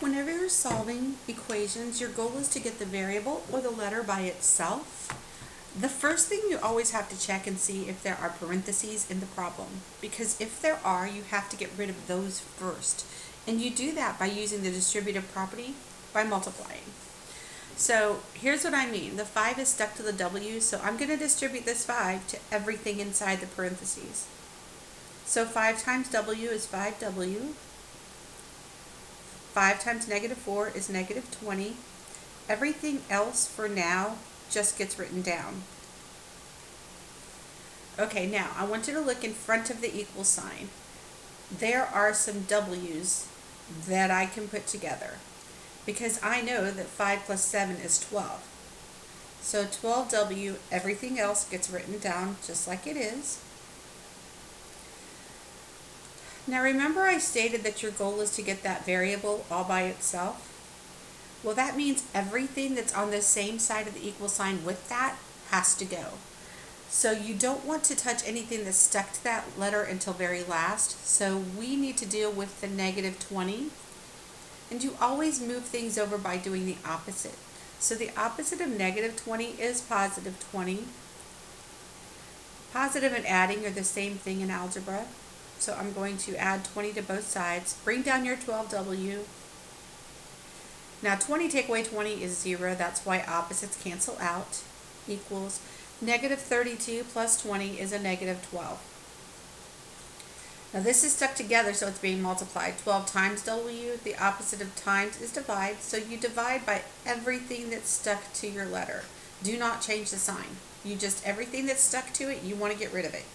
Whenever you're solving equations, your goal is to get the variable or the letter by itself. The first thing you always have to check and see if there are parentheses in the problem, because if there are, you have to get rid of those first. And you do that by using the distributive property by multiplying. So here's what I mean. The 5 is stuck to the W, so I'm going to distribute this 5 to everything inside the parentheses. So 5 times W is 5W. 5 times -4 is -20. Everything else for now just gets written down. Okay, now I want you to look in front of the equal sign. There are some W's that I can put together because I know that 5 plus 7 is 12. So 12W, everything else gets written down just like it is. Now remember I stated that your goal is to get that variable all by itself? Well, that means everything that's on the same side of the equal sign with that has to go. So you don't want to touch anything that's stuck to that letter until very last. So we need to deal with the -20. And you always move things over by doing the opposite. So the opposite of -20 is +20. Positive and adding are the same thing in algebra. So I'm going to add 20 to both sides. Bring down your 12W. Now 20 take away 20 is 0. That's why opposites cancel out. Equals -32 plus 20 is a -12. Now this is stuck together, so it's being multiplied. 12 times W, the opposite of times is divide. So you divide by everything that's stuck to your letter. Do not change the sign. You just, everything that's stuck to it, you want to get rid of it.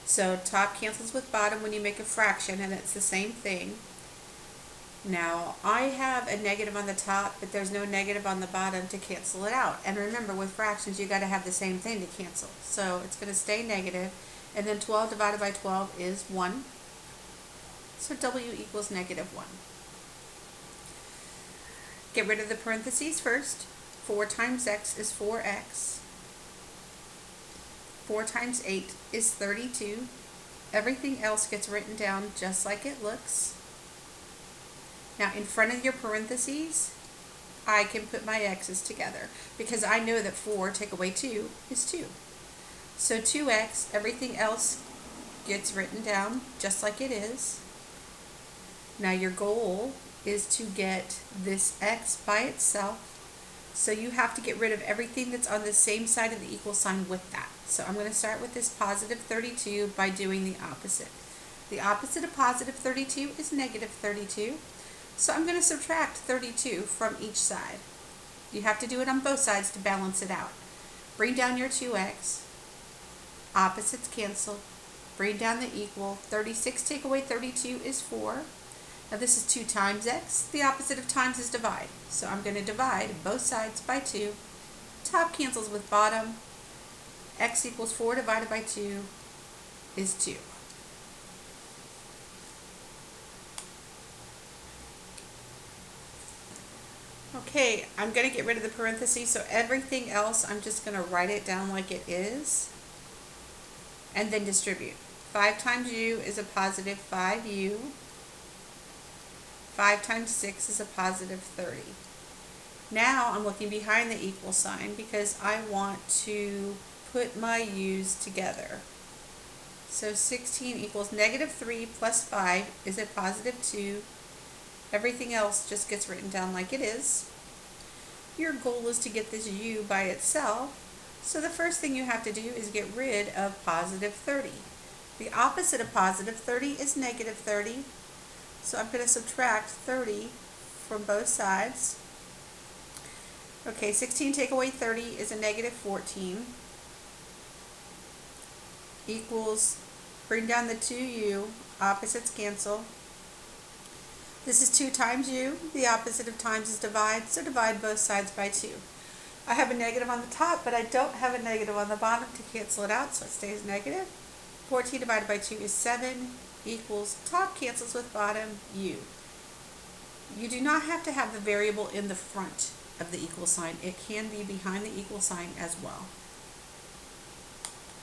So top cancels with bottom when you make a fraction, and it's the same thing. Now I have a negative on the top, but there's no negative on the bottom to cancel it out. And remember, with fractions you got to have the same thing to cancel. So it's going to stay negative, and then 12 divided by 12 is 1. So W equals -1. Get rid of the parentheses first. 4 times x is 4x. 4 times 8 is 32. Everything else gets written down just like it looks. Now in front of your parentheses, I can put my x's together because I know that 4 take away 2 is 2. So 2x, everything else gets written down just like it is. Now your goal is to get this x by itself. So you have to get rid of everything that's on the same side of the equal sign with that. So I'm going to start with this +32 by doing the opposite. The opposite of +32 is -32. So I'm going to subtract 32 from each side. You have to do it on both sides to balance it out. Bring down your 2x. Opposites cancel. Bring down the equal. 36 take away 32 is 4. Now this is 2 times x. The opposite of times is divide. So I'm going to divide both sides by 2. Top cancels with bottom. X equals 4 divided by 2 is 2. Okay, I'm going to get rid of the parentheses, so everything else I'm just going to write it down like it is and then distribute. 5 times u is a positive 5u. 5 times 6 is a positive 30. Now I'm looking behind the equal sign because I want to put my u's together. So 16 equals -3 plus 5 is a positive 2. Everything else just gets written down like it is. Your goal is to get this u by itself. So the first thing you have to do is get rid of positive 30. The opposite of positive 30 is -30. So I'm going to subtract 30 from both sides. Okay, 16 take away 30 is a -14. Equals, bring down the 2u, opposites cancel. This is 2 times u, the opposite of times is divide, so divide both sides by 2. I have a negative on the top, but I don't have a negative on the bottom to cancel it out, so it stays negative. 14 divided by 2 is 7. Equals, top cancels with bottom, u. You do not have to have the variable in the front of the equal sign. It can be behind the equal sign as well.